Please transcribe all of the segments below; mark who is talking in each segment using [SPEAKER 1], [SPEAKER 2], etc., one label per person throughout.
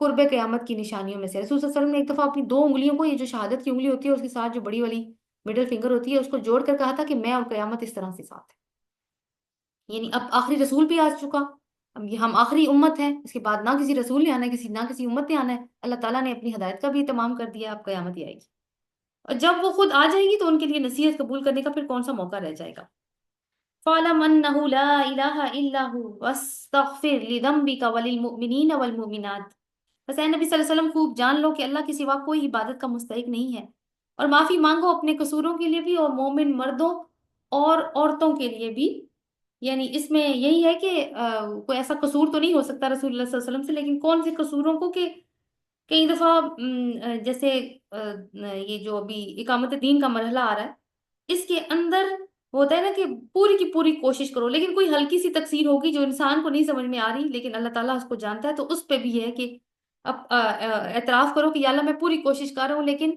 [SPEAKER 1] قرب قیامت کی نشانیوں میں سے رسول صلی اللہ علیہ وسلم نے ایک دفعہ اپنی دو انگلیوں کو، یہ جو شہادت کی انگلی ہوتی ہے اس کے ساتھ جو بڑی والی مڈل فنگر ہوتی ہے، اس کو جوڑ کر کہا تھا کہ میں اور قیامت اس طرح سے ساتھ ہے. یعنی اب آخری رسول بھی آ چکا، اب یہ ہم آخری امت ہیں، اس کے بعد نہ کسی رسول نے آنا ہے، نہ کسی امت نے آنا ہے. اللہ تعالیٰ نے اپنی ہدایت کا بھی اہتمام کر دیا، اب قیامت ہی آئے گی. اور جب وہ خود آ جائے گی تو ان کے لیے نصیحت قبول کرنے کا پھر کون سا موقع رہ جائے گا. فَاعْلَمْ أَنَّهُ لَا إِلَٰهَ إِلَّا هُوَ وَاسْتَغْفِرْ لِذَنبِكَ وَلِلْمُؤْمِنِينَ وَالْمُؤْمِنَاتِ. بس اے نبی صلی اللہ علیہ وسلم خوب جان لو کہ اللہ کے سوا کوئی عبادت کا مستحق نہیں ہے، اور معافی مانگو اپنے قصوروں کے لیے بھی اور مومن مردوں اور عورتوں کے لیے بھی. یعنی اس میں یہی ہے کہ کوئی ایسا قصور تو نہیں ہو سکتا رسول اللہ صلی اللہ علیہ وسلم سے، لیکن کون سے قصوروں کو کہ کئی دفعہ جیسے یہ جو ابھی اقامت دین کا مرحلہ آ رہا ہے، اس کے اندر ہوتا ہے نا کہ پوری کی پوری کوشش کرو، لیکن کوئی ہلکی سی تقصیر ہوگی جو انسان کو نہیں سمجھ میں آ رہی، لیکن اللہ تعالیٰ اس کو جانتا ہے، تو اس پہ بھی ہے کہ اب اعتراف کرو کہ یا اللہ میں پوری کوشش کر رہا ہوں، لیکن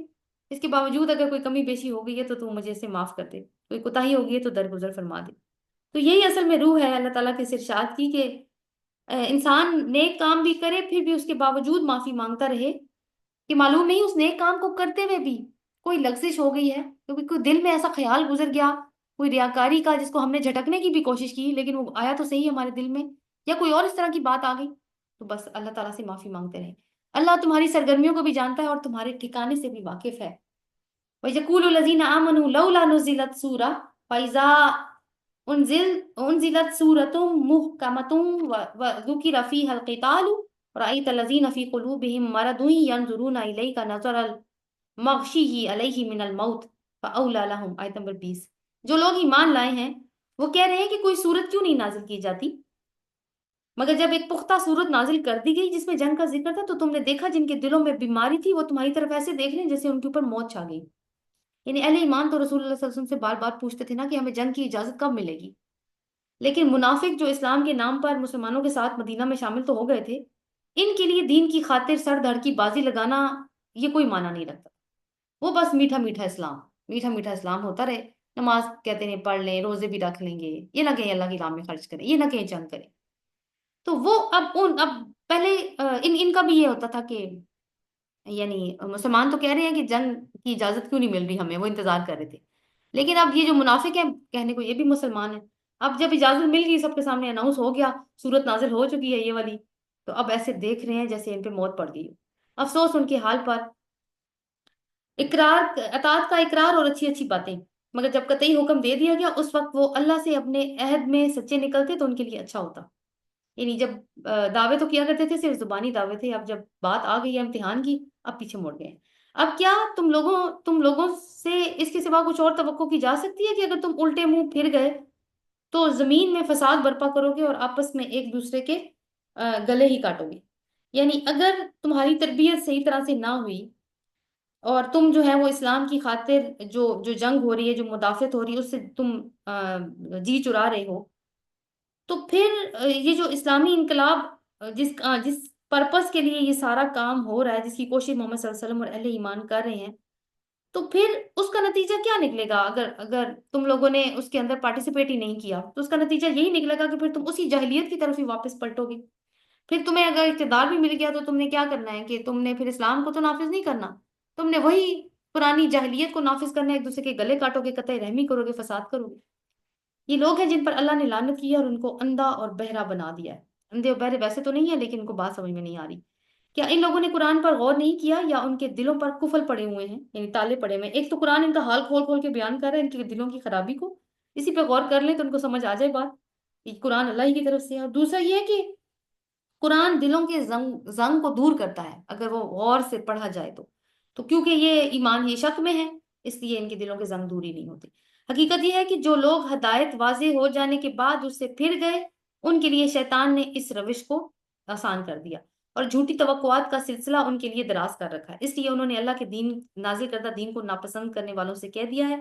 [SPEAKER 1] اس کے باوجود اگر کوئی کمی بیشی ہو گئی ہے تو مجھے اسے معاف کر دے، کوئی کوتاہی ہو گئی ہے تو درگزر فرما دے. تو یہی اصل میں روح ہے اللہ تعالیٰ کے اس ارشاد کی کہ انسان نیک کام بھی کرے پھر بھی اس کے باوجود معافی مانگتا رہے، کہ معلوم نہیں اس نیک کام کو کرتے ہوئے بھی کوئی لغزش ہو گئی ہے، کیونکہ کوئی دل میں ایسا خیال گزر گیا کوئی ریاکاری کا جس کو ہم نے جھٹکنے کی بھی کوشش کی لیکن وہ آیا تو صحیح ہمارے دل میں، یا کوئی اور اس طرح کی بات آ گئی، تو بس اللہ تعالیٰ سے معافی مانگتے رہیں. اللہ تمہاری سرگرمیوں کو بھی جانتا ہے اور تمہارے ٹھکانے سے بھی واقف ہے. وَيَقُولُ الَّذِينَ آمَنُوا لَوْلَا نُزِّلَتْ سُورَةٌ فَإِذَا أُنزِلَتْ سُورَةٌ مُحْكَمَةٌ وَذُكِرَ فِيهَا الْقِتَالُ رَأَيْتَ الَّذِينَ فِي قُلُوبِهِم مَّرَضٌ يَنظُرُونَ إِلَيْكَ نَظَرَ الْمَغْشِيِّ عَلَيْهِ مِنَ الْمَوْتِ فَأَوْلَىٰ لَهُمْ. آیت نمبر 20. جو لوگ ایمان لائے ہیں وہ کہہ رہے ہیں کہ کوئی صورت کیوں نہیں نازل کی جاتی، مگر جب ایک پختہ صورت نازل کر دی گئی جس میں جنگ کا ذکر تھا تو تم نے دیکھا جن کے دلوں میں بیماری تھی وہ تمہاری طرف ایسے دیکھ رہے ہیں جیسے ان کے اوپر موت چھا گئی. یعنی اہل ایمان تو رسول اللہ صلی اللہ علیہ وسلم سے بار بار پوچھتے تھے نا کہ ہمیں جنگ کی اجازت کب ملے گی، لیکن منافق جو اسلام کے نام پر مسلمانوں کے ساتھ مدینہ میں شامل تو ہو گئے تھے، ان کے لیے دین کی خاطر سر دھڑ کی بازی لگانا یہ کوئی معنی نہیں رکھتا. وہ بس میٹھا میٹھا اسلام، میٹھا میٹھا اسلام ہوتا رہے، نماز کہتے ہیں پڑھ لیں، روزے بھی رکھ لیں گے، یہ نہ کہیں اللہ کی راہ میں خرچ کریں، یہ نہ کہیں جنگ کریں. تو وہ اب پہلے ان کا بھی یہ ہوتا تھا کہ یعنی مسلمان تو کہہ رہے ہیں کہ جنگ کی اجازت کیوں نہیں مل رہی ہمیں، وہ انتظار کر رہے تھے، لیکن اب یہ جو منافق ہیں کہنے کو یہ بھی مسلمان ہیں، اب جب اجازت مل گئی سب کے سامنے اناؤنس ہو گیا، صورت نازل ہو چکی ہے یہ والی، تو اب ایسے دیکھ رہے ہیں جیسے ان پہ موت پڑ گئی ہو. افسوس ان کے حال پر. اقرار اطاعت کا اقرار اور اچھی اچھی باتیں، مگر جب قطعی حکم دے دیا گیا اس وقت وہ اللہ سے اپنے عہد میں سچے نکلتے تو ان کے لیے اچھا ہوتا. یعنی جب دعوے تو کیا کرتے تھے صرف زبانی دعوے تھے، اب جب بات آ گئی ہے امتحان کی اب پیچھے مڑ گئے. اب کیا تم لوگوں سے اس کے سوا کچھ اور توقع کی جا سکتی ہے کہ اگر تم الٹے منہ پھر گئے تو زمین میں فساد برپا کرو گے اور آپس میں ایک دوسرے کے گلے ہی کاٹو گے. یعنی اگر تمہاری تربیت صحیح طرح سے نہ ہوئی اور تم جو ہے وہ اسلام کی خاطر جو جنگ ہو رہی ہے، جو مدافعت ہو رہی ہے، اس سے تم جی چرا رہے ہو، تو پھر یہ جو اسلامی انقلاب جس پرپس کے لیے یہ سارا کام ہو رہا ہے، جس کی کوشش محمد صلی اللہ علیہ وسلم اور اہل ایمان کر رہے ہیں، تو پھر اس کا نتیجہ کیا نکلے گا؟ اگر تم لوگوں نے اس کے اندر پارٹیسپیٹ ہی نہیں کیا تو اس کا نتیجہ یہی نکلے گا کہ پھر تم اسی جاہلیت کی طرف ہی واپس پلٹو گے. پھر تمہیں اگر اقتدار بھی مل گیا تو تم نے کیا کرنا ہے کہ تم نے پھر اسلام کو تو نافذ نہیں کرنا، تم نے وہی پرانی جاہلیت کو نافذ کرنا ہے، ایک دوسرے کے گلے کاٹو گے، قطع رحمی کرو گے، فساد کرو گے. یہ لوگ ہیں جن پر اللہ نے لعنت کی ہے اور ان کو اندھا اور بہرا بنا دیا ہے. اندھے اور بہرے ویسے تو نہیں ہے لیکن ان کو بات سمجھ میں نہیں آ رہی. کیا ان لوگوں نے قرآن پر غور نہیں کیا یا ان کے دلوں پر قفل پڑے ہوئے ہیں، یعنی تالے پڑے ہوئے ہیں؟ ایک تو قرآن ان کا حال کھول کھول کے بیان کر رہا ہے ان کے دلوں کی خرابی کو، اسی پہ غور کر لیں تو ان کو سمجھ آ جائے بات، یہ قرآن اللہ ہی کی طرف سے ہے. اور دوسرا یہ ہے کہ قرآن دلوں کے زنگ کو دور کرتا ہے اگر وہ غور سے پڑھا جائے تو کیونکہ یہ ایمان یہ شک میں ہے اس لیے ان کے دلوں کے زنگ دوری نہیں ہوتے. حقیقت یہ ہے کہ جو لوگ ہدایت واضح ہو جانے کے بعد اس سے پھر گئے ان کے لیے شیطان نے اس روش کو آسان کر دیا اور جھوٹی توقعات کا سلسلہ ان کے لیے دراز کر رکھا ہے. اس لیے انہوں نے اللہ کے دین نازل کردہ دین کو ناپسند کرنے والوں سے کہہ دیا ہے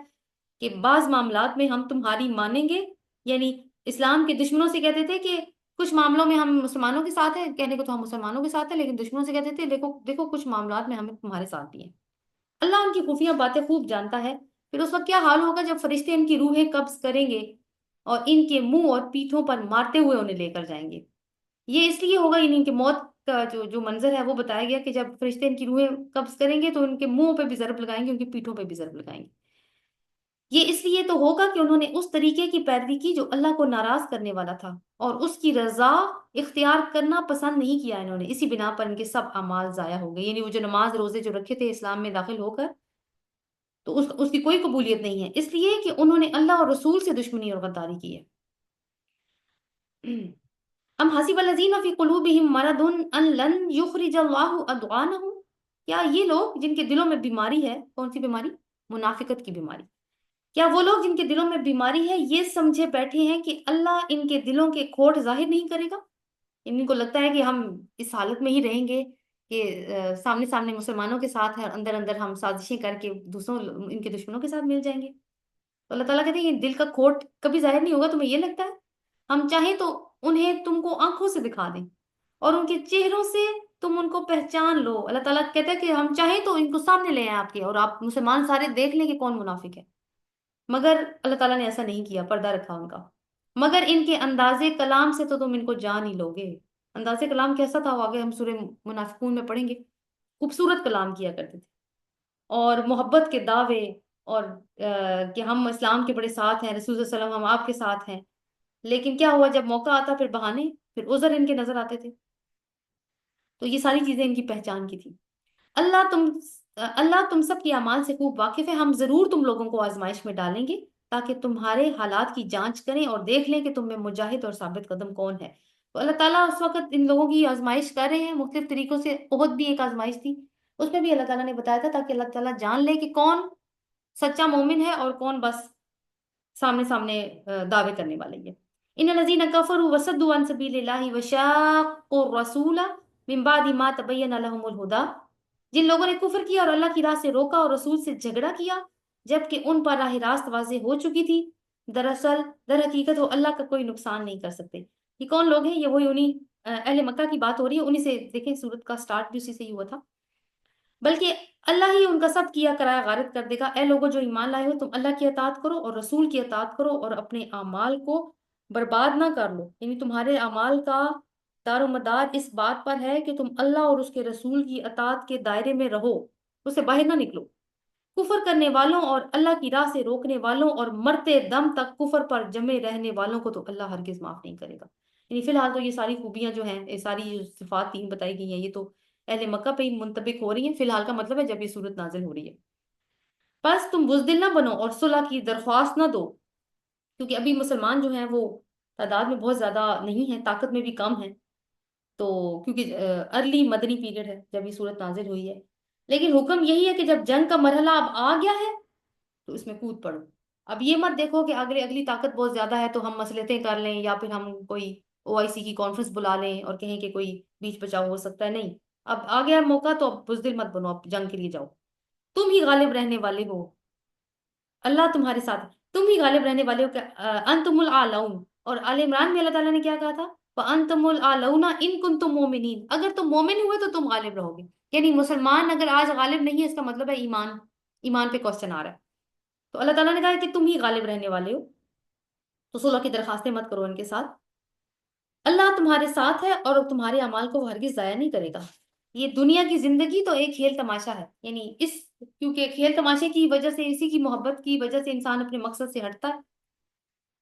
[SPEAKER 1] کہ بعض معاملات میں ہم تمہاری مانیں گے. یعنی اسلام کے دشمنوں سے کہتے تھے کہ کچھ معاملوں میں ہم مسلمانوں کے ساتھ ہیں، کہنے کو تو ہم مسلمانوں کے ساتھ ہیں، لیکن دشمنوں سے کہتے تھے دیکھو دیکھو کچھ معاملات میں ہم تمہارے ساتھ بھی ہیں. اللہ ان کی خفیہ باتیں خوب جانتا ہے. پھر اس وقت کیا حال ہوگا جب فرشتے ان کی روحیں قبض کریں گے اور ان کے منہ اور پیٹھوں پر مارتے ہوئے انہیں لے کر جائیں گے. یہ اس لیے ہوگا یعنی ان کی موت کا جو جو منظر ہے وہ بتایا گیا کہ جب فرشتے ان کی روحیں قبض کریں گے تو ان کے منہوں پہ بھی ضرب لگائیں گے، ان کی پیٹھوں پہ بھی ضرب لگائیں گے۔ یہ اس لیے تو ہوگا کہ انہوں نے اس طریقے کی پیروی کی جو اللہ کو ناراض کرنے والا تھا، اور اس کی رضا اختیار کرنا پسند نہیں کیا انہوں نے، اسی بنا پر ان کے سب اعمال ضائع ہو گئے۔ یعنی وہ جو نماز روزے جو رکھے تھے اسلام میں داخل ہو کر، تو اس کی کوئی قبولیت نہیں ہے، اس لیے کہ انہوں نے اللہ اور رسول سے دشمنی اور غداری کی ہے۔ ام حسب الذین فی قلوبہم مرض ان لن یخرج اللہ اضغانہم، کیا یہ لوگ جن کے دلوں میں بیماری ہے، کون سی بیماری؟ منافقت کی بیماری، کیا وہ لوگ جن کے دلوں میں بیماری ہے یہ سمجھے بیٹھے ہیں کہ اللہ ان کے دلوں کے کھوٹ ظاہر نہیں کرے گا؟ ان کو لگتا ہے کہ ہم اس حالت میں ہی رہیں گے کہ سامنے سامنے مسلمانوں کے ساتھ ہے، اندر اندر ہم سازشیں کر کے دوسروں ان کے دشمنوں کے ساتھ مل جائیں گے؟ تو اللہ تعالیٰ کہتے ہیں یہ دل کا کھوٹ کبھی ظاہر نہیں ہوگا، تمہیں یہ لگتا ہے؟ ہم چاہیں تو انہیں تم کو آنکھوں سے دکھا دیں اور ان کے چہروں سے تم ان کو پہچان لو۔ اللہ تعالیٰ کہتا ہے کہ ہم چاہیں تو ان کو سامنے لے آئیں آپ کے، اور آپ مسلمان سارے دیکھ لیں کہ کون منافق ہے، مگر اللہ تعالیٰ نے ایسا نہیں کیا، پردہ رکھا ان کا۔ مگر ان کے انداز کلام سے تو تم ان کو جان ہی لو گے۔ انداز کلام کیسا تھا وہ آگے ہم سورہ منافقون میں پڑھیں گے۔ خوبصورت کلام کیا کرتے تھے، اور محبت کے دعوے، اور کہ ہم اسلام کے بڑے ساتھ ہیں، رسول صلی اللہ علیہ وسلم ہم آپ کے ساتھ ہیں۔ لیکن کیا ہوا، جب موقع آتا پھر بہانے، پھر عذر ان کے نظر آتے تھے۔ تو یہ ساری چیزیں ان کی پہچان کی تھی۔ اللہ تم اللہ تم سب کی اعمال سے خوب واقف ہے، ہم ضرور تم لوگوں کو آزمائش میں ڈالیں گے تاکہ تمہارے حالات کی جانچ کریں اور دیکھ لیں کہ تم میں مجاہد اور ثابت قدم کون ہے۔ تو اللہ تعالیٰ اس وقت ان لوگوں کی آزمائش کر رہے ہیں مختلف طریقوں سے۔ عہد بھی ایک آزمائش تھی، اس میں بھی اللہ تعالیٰ نے بتایا تھا تاکہ اللہ تعالیٰ جان لے کہ کون سچا مومن ہے اور کون بس سامنے سامنے دعوے کرنے والے ہیں۔ ان الذین کفروا وصدوا عن سبیل اللہ وشاقوا الرسول من بعد ما تبین لهم الہدی، جن لوگوں نے کفر کیا اور اللہ کی راہ سے روکا اور رسول سے جھگڑا کیا جبکہ ان پر راہ راست واضح ہو چکی تھی، دراصل در حقیقت وہ اللہ کا کوئی نقصان نہیں کر سکتے۔ یہ کون لوگ ہیں؟ یہ وہی انہی اہل مکہ کی بات ہو رہی ہے، انہی سے دیکھیں سورت کا سٹارٹ بھی اسی سے ہی ہوا تھا۔ بلکہ اللہ ہی ان کا سب کیا کرایا غارت کر دے گا۔ اے لوگوں جو ایمان لائے ہو، تم اللہ کی اطاعت کرو اور رسول کی اطاعت کرو اور اپنے اعمال کو برباد نہ کر لو، یعنی تمہارے اعمال کا دار و مدار اس بات پر ہے کہ تم اللہ اور اس کے رسول کی اطاعت کے دائرے میں رہو، اس سے باہر نہ نکلو۔ کفر کرنے والوں اور اللہ کی راہ سے روکنے والوں اور مرتے دم تک کفر پر جمے رہنے والوں کو تو اللہ ہرگز معاف نہیں کرے گا۔ یعنی فی الحال تو یہ ساری خوبیاں جو ہیں، یہ ساری جو صفات تین بتائی گئی ہیں، یہ تو اہل مکہ پہ ہی منطبق ہو رہی ہیں فی الحال، کا مطلب ہے جب یہ صورت نازل ہو رہی ہے۔ بس تم بزدل نہ بنو اور صلح کی درخواست نہ دو، کیونکہ ابھی مسلمان جو ہیں وہ تعداد میں بہت زیادہ نہیں ہیں، طاقت میں بھی کم ہیں، تو کیونکہ ارلی مدنی پیریڈ ہے جب یہ صورت نازل ہوئی ہے۔ لیکن حکم یہی ہے کہ جب جنگ کا مرحلہ اب آ گیا ہے تو اس میں کود پڑو۔ اب یہ مت دیکھو کہ اگلی طاقت بہت زیادہ ہے تو ہم مصلحتیں کر لیں، یا پھر ہم کوئی OIC کی کانفرنس بلا لیں اور کہیں کہ کوئی بیچ بچاؤ ہو سکتا ہے، نہیں، اب آ گیا موقع تو اب بزدل مت بنو، اب جنگ کے لیے جاؤ، تم ہی غالب رہنے والے ہو، اللہ تمہارے ساتھ، تم ہی غالب رہنے والے ہو کہ انتم العالون۔ اور آل عمران میں اللہ تعالیٰ نے کیا کہا تھا؟ وَأَنْتُمُ الْأَعْلَوْنَ إِن كُنتُم مُؤْمِنِينَ، اگر تم مومن ہوئے تو تم غالب رہو گے۔ یعنی مسلمان اگر آج غالب نہیں ہے اس کا مطلب ہے ایمان پہ کوسچن آ رہا ہے، تو اللہ تعالیٰ نے کہا کہ تم ہی غالب رہنے والے ہو، تو صلح کی درخواستیں مت کرو ان کے ساتھ۔ اللہ تمہارے ساتھ ہے اور تمہارے اعمال کو وہ ہرگز ضائع نہیں کرے گا۔ یہ دنیا کی زندگی تو ایک کھیل تماشا ہے، یعنی کیونکہ کھیل تماشے کی وجہ سے، اسی کی محبت کی وجہ سے انسان اپنے مقصد سے ہٹتا ہے۔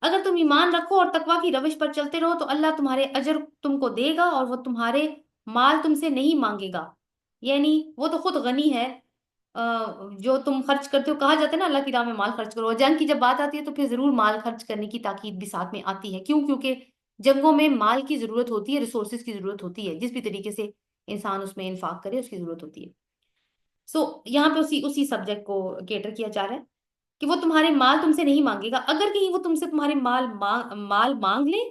[SPEAKER 1] اگر تم ایمان رکھو اور تقوی کی روش پر چلتے رہو تو اللہ تمہارے اجر تم کو دے گا اور وہ تمہارے مال تم سے نہیں مانگے گا، یعنی وہ تو خود غنی ہے۔ جو تم خرچ کرتے ہو، کہا جاتا ہے نا اللہ کی راہ میں مال خرچ کرو، اور جنگ کی جب بات آتی ہے تو پھر ضرور مال خرچ کرنے کی تاکید بھی ساتھ میں آتی ہے۔ کیوں؟ کیونکہ جنگوں میں مال کی ضرورت ہوتی ہے، ریسورسز کی ضرورت ہوتی ہے، جس بھی طریقے سے انسان اس میں انفاق کرے اس کی ضرورت ہوتی ہے۔ یہاں پہ اسی سبجیکٹ کو کیٹر کیا جا رہا ہے کہ وہ تمہارے مال تم سے نہیں مانگے گا۔ اگر کہیں وہ تم سے تمہارے مال مانگ لے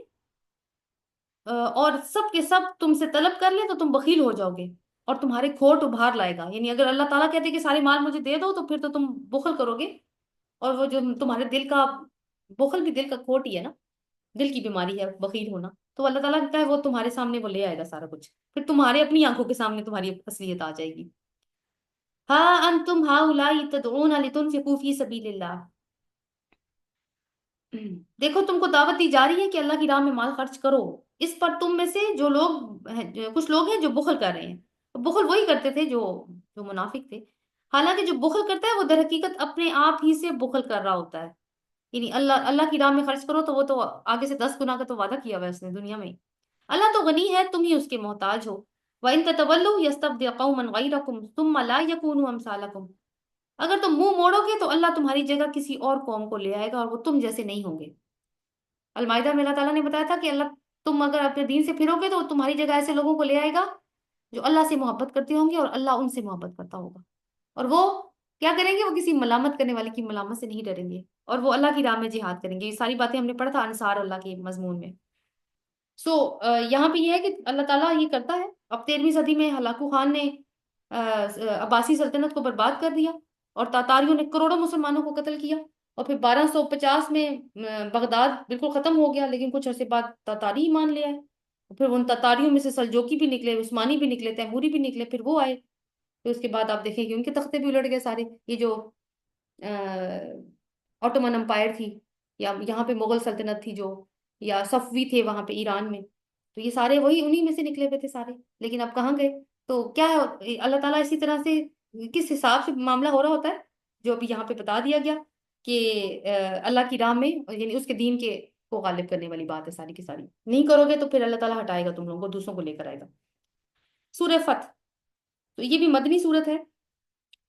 [SPEAKER 1] اور سب کے سب تم سے طلب کر لیں تو تم بخیل ہو جاؤ گے اور تمہارے کھوٹ ابھار لائے گا۔ یعنی اگر اللہ تعالیٰ کہتے کہ سارے مال مجھے دے دو تو پھر تو تم بخل کرو گے، اور وہ جو تمہارے دل کا بخل بھی دل کا کھوٹ ہی ہے نا، دل کی بیماری ہے بخیل ہونا، تو اللہ تعالیٰ کہتا ہے وہ تمہارے سامنے وہ لے آئے گا سارا کچھ، پھر تمہارے اپنی آنکھوں کے سامنے تمہاری اصلیت آ جائے گی۔ ہاں انتم ہؤلاء تدعون لتنفقوا فی سبیل اللہ، دیکھو تم کو دعوت دی جا رہی ہے کہ اللہ کی راہ میں مال خرچ کرو، اس پر تم میں سے جو لوگ کچھ لوگ ہیں جو بخل کر رہے ہیں. بخل وہی کرتے تھے جو جو منافق تھے. حالانکہ جو بخل کرتا ہے وہ در حقیقت اپنے آپ ہی سے بخل کر رہا ہوتا ہے. یعنی اللہ اللہ کی راہ میں خرچ کرو تو وہ تو آگے سے 10 گنا کا تو وعدہ کیا ہوا ہے اس نے دنیا میں ہی. اللہ تو غنی ہے، تم ہی اس کے محتاج ہو. وَإِن تَتَوَلُّوا يَسْتَبْدِلْ قَوْمًا غَيْرَكُمْ ثُمَّ لَا يَكُونُوا أَمْثَالَكُمْ. اگر تم منہ موڑو گے تو اللہ تمہاری جگہ کسی اور قوم کو لے آئے گا اور وہ تم جیسے نہیں ہوں گے. المائدہ میں اللہ تعالیٰ نے بتایا تھا کہ اللہ تم اگر اپنے دین سے پھرو گے تو وہ تمہاری جگہ ایسے لوگوں کو لے آئے گا جو اللہ سے محبت کرتے ہوں گے اور اللہ ان سے محبت کرتا ہوگا. اور وہ کیا کریں گے؟ وہ کسی ملامت کرنے والے کی ملامت سے نہیں ڈریں گے اور وہ اللہ کی راہ میں جہاد کریں گے. یہ ساری باتیں ہم نے پڑھا تھا انصار اللہ کے مضمون میں. سو یہاں پہ یہ ہے کہ اللہ تعالیٰ یہ کرتا ہے. اب 13ویں صدی میں ہلاکو خان نے عباسی سلطنت کو برباد کر دیا اور تاتاریوں نے کروڑوں مسلمانوں کو قتل کیا. اور پھر 1250 میں بغداد بالکل ختم ہو گیا، لیکن کچھ عرصے بعد تاتاری ہی مان لیا ہے. پھر ان تاتاریوں میں سے سلجوکی بھی نکلے، عثمانی بھی نکلے، تیموری بھی نکلے، پھر وہ آئے. پھر اس کے بعد آپ دیکھیں گے ان کے تختے بھی الٹ گئے سارے. یہ جو آٹومن امپائر تھی، یا یہاں پہ مغل سلطنت تھی جو، یا صفوی تھے وہاں پہ ایران میں، تو یہ سارے وہی انہی میں سے نکلے ہوئے تھے سارے. لیکن اب کہاں گئے؟ تو کیا ہے اللہ تعالیٰ اسی طرح سے کس حساب سے معاملہ ہو رہا ہوتا ہے جو ابھی یہاں پہ بتا دیا گیا کہ اللہ کی راہ میں یعنی اس کے دین کے کو غالب کرنے والی بات ہے ساری کی ساری. نہیں کرو گے تو پھر اللہ تعالیٰ ہٹائے گا تم لوگوں کو، دوسروں کو لے کر آئے گا. سورہ فتح، تو یہ بھی مدنی صورت ہے.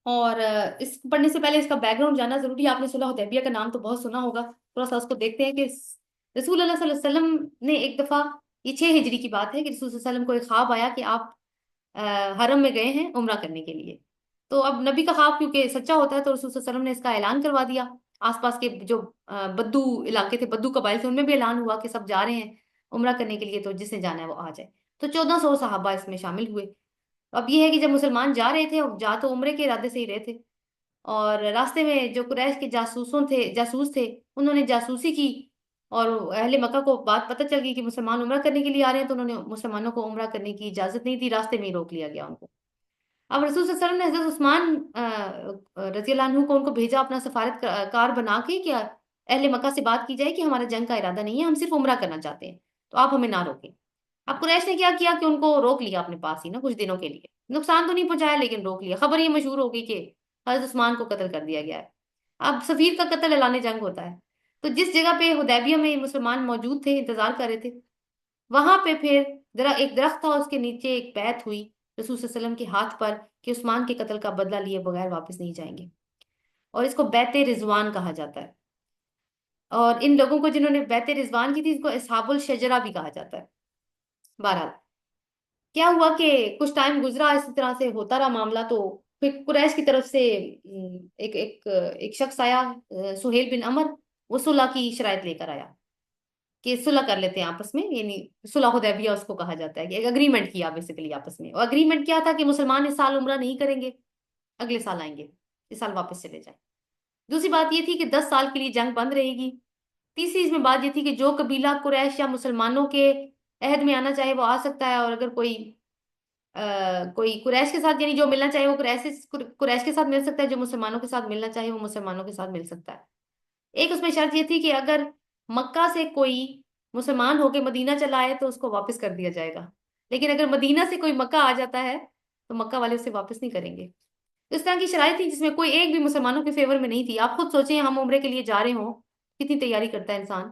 [SPEAKER 1] اور اس پڑھنے سے پہلے اس کا بیک گراؤنڈ جاننا ضروری ہے. آپ نے صلح حدیبیہ کا نام تو بہت سنا ہوگا، تھوڑا سا اس کو دیکھتے ہیں کہ رسول اللہ صلی اللہ علیہ وسلم نے ایک دفعہ، یہ 6 ہجری کی بات ہے، کہ رسول صلی اللہ علیہ وسلم کو ایک خواب آیا کہ آپ حرم میں گئے ہیں عمرہ کرنے کے لیے. تو اب نبی کا خواب کیونکہ سچا ہوتا ہے تو رسول صلی اللہ علیہ وسلم نے اس کا اعلان کروا دیا. آس پاس کے جو بدو علاقے تھے، بدو قبائل تھے، ان میں بھی اعلان ہوا کہ سب جا رہے ہیں عمرہ کرنے کے لیے، تو جس نے جانا ہے وہ آ جائے. تو 1400 صحابہ اس میں شامل ہوئے. اب یہ ہے کہ جب مسلمان جا رہے تھے، اور جا تو عمرے کے ارادے سے ہی رہے تھے، اور راستے میں جو قریش کے جاسوس تھے انہوں نے جاسوسی کی، اور اہل مکہ کو بات پتہ چل گئی کہ مسلمان عمرہ کرنے کے لیے آ رہے ہیں، تو انہوں نے مسلمانوں کو عمرہ کرنے کی اجازت نہیں دی، راستے میں ہی روک لیا گیا ان کو. اب رسول صلی اللہ علیہ وسلم نے حضرت عثمان رضی اللہ عنہ کو ان کو بھیجا اپنا سفارت کار بنا کے کہ اہل مکہ سے بات کی جائے کہ ہمارا جنگ کا ارادہ نہیں ہے، ہم صرف عمرہ کرنا چاہتے ہیں، تو آپ ہمیں نہ روکیں. اب قریش نے کیا کیا کہ ان کو روک لیا اپنے پاس ہی نا کچھ دنوں کے لیے. نقصان تو نہیں پہنچایا لیکن روک لیا. خبر یہ مشہور ہو گئی کہ حضرت عثمان کو قتل کر دیا گیا ہے. اب سفیر کا قتل اعلان جنگ ہوتا ہے. تو جس جگہ پہ حدیبیہ میں مسلمان موجود تھے، انتظار کر رہے تھے، وہاں پہ پھر ایک درخت تھا، اس کے نیچے ایک بیعت ہوئی رسول صلی اللہ علیہ وسلم کے ہاتھ پر کہ عثمان کے قتل کا بدلہ لیے بغیر واپس نہیں جائیں گے. اور اس کو بیعت رضوان کہا جاتا ہے. اور ان لوگوں کو جنہوں نے بیعت رضوان کی تھی ان کو اصحاب الشجرہ بھی کہا جاتا ہے. بہرحال کیا ہوا کہ کچھ ٹائم گزرا، اسی طرح سے ہوتا رہا معاملہ. تو پھر قریش کی طرف سے ایک شخص آیا، سہیل بن عمر، وہ صلح کی شرائط لے کر آیا کہ صلح کر لیتے ہیں آپس میں. یعنی صلح حدیبیہ اس کو کہا جاتا ہے کہ ایک اگریمنٹ کیا بیسیکلی آپس میں. اور اگریمنٹ کیا تھا کہ مسلمان اس سال عمرہ نہیں کریں گے، اگلے سال آئیں گے، اس سال واپس چلے جائیں. دوسری بات یہ تھی کہ 10 سال کے لیے جنگ بند رہے گی. تیسری اس میں بات یہ تھی کہ جو قبیلہ قریش یا مسلمانوں کے عہد میں آنا چاہے وہ آ سکتا ہے، اور اگر کوئی قریش کے ساتھ یعنی جو ملنا چاہے وہ قریش کے ساتھ مل سکتا ہے، جو مسلمانوں کے ساتھ ملنا چاہے وہ مسلمانوں کے ساتھ مل سکتا ہے. ایک اس میں شرط یہ تھی کہ اگر مکہ سے کوئی مسلمان ہو کے مدینہ چلا آئے تو اس کو واپس کر دیا جائے گا، لیکن اگر مدینہ سے کوئی مکہ آ جاتا ہے تو مکہ والے اسے واپس نہیں کریں گے. اس طرح کی شرائط تھی جس میں کوئی ایک بھی مسلمانوں کے فیور میں نہیں تھی. آپ خود سوچیں ہم عمرے کے لیے جا رہے ہوں، کتنی تیاری کرتا ہے انسان،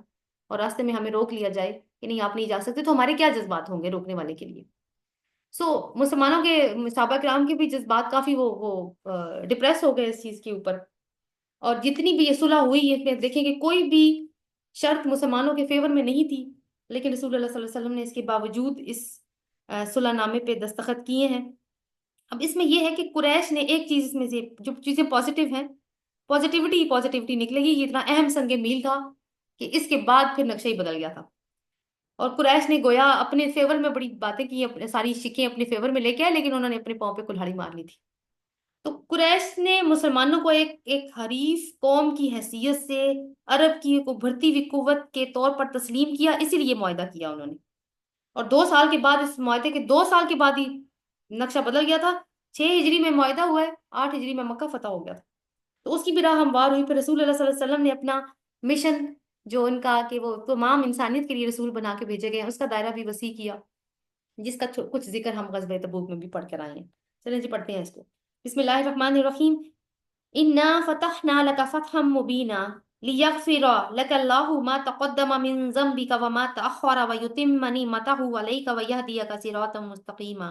[SPEAKER 1] اور راستے میں ہمیں روک لیا جائے کہ نہیں آپ نہیں جا سکتے، تو ہمارے کیا جذبات ہوں گے روکنے والے کے لیے. مسلمانوں کے صحابہ کرام کے بھی جذبات کافی وہ ڈپریس ہو گئے اس چیز کے اوپر. اور جتنی بھی یہ صلح ہوئی ہے دیکھیں کہ کوئی بھی شرط مسلمانوں کے فیور میں نہیں تھی، لیکن رسول اللہ صلی اللہ علیہ وسلم نے اس کے باوجود اس صلح نامے پہ دستخط کیے ہیں. اب اس میں یہ ہے کہ قریش نے ایک چیز، اس میں سے جو چیزیں پازیٹیو ہیں، پازیٹیوٹی نکلے گی. یہ اتنا اہم سنگ میل تھا کہ اس کے بعد پھر نقشہ ہی بدل گیا تھا. اور قریش نے گویا اپنے فیور میں بڑی باتیں کی، ساری شکیں اپنے فیور میں لے کے آئے، لیکن انہوں نے اپنے پاؤں پہ کلہاڑی مار لی تھی. تو قریش نے مسلمانوں کو ایک حریف قوم کی حیثیت سے عرب کی ایک ابھرتی ہوئی قوت کے طور پر تسلیم کیا، اسی لیے معاہدہ کیا انہوں نے. اور 2 سال کے بعد، اس معاہدے کے 2 سال کے بعد ہی نقشہ بدل گیا تھا. 6 ہجری میں معاہدہ ہوا ہے، 8 ہجری میں مکہ فتح ہو گیا تھا. تو اس کی بھی راہ ہموار ہوئی. پھر رسول اللہ صلی اللہ علیہ وسلم نے اپنا مشن جو ان کا کہ وہ تمام انسانیت کے لیے رسول بنا کے بھیجے گئے ہیں، اس کا دائرہ بھی وسیع کیا، جس کا کچھ ذکر ہم غزوہ تبوک میں بھی پڑھ کر آئے ہیں۔ چلیں جی پڑھتے ہیں اس کو۔ بسم اللہ الرحمن الرحیم۔ انا فتحنا لك فتحا مبینا لیغفر لك الله ما تقدم من ذنبك وما تأخر ويتم نعمته عليك ويهديك صراطا مستقیما۔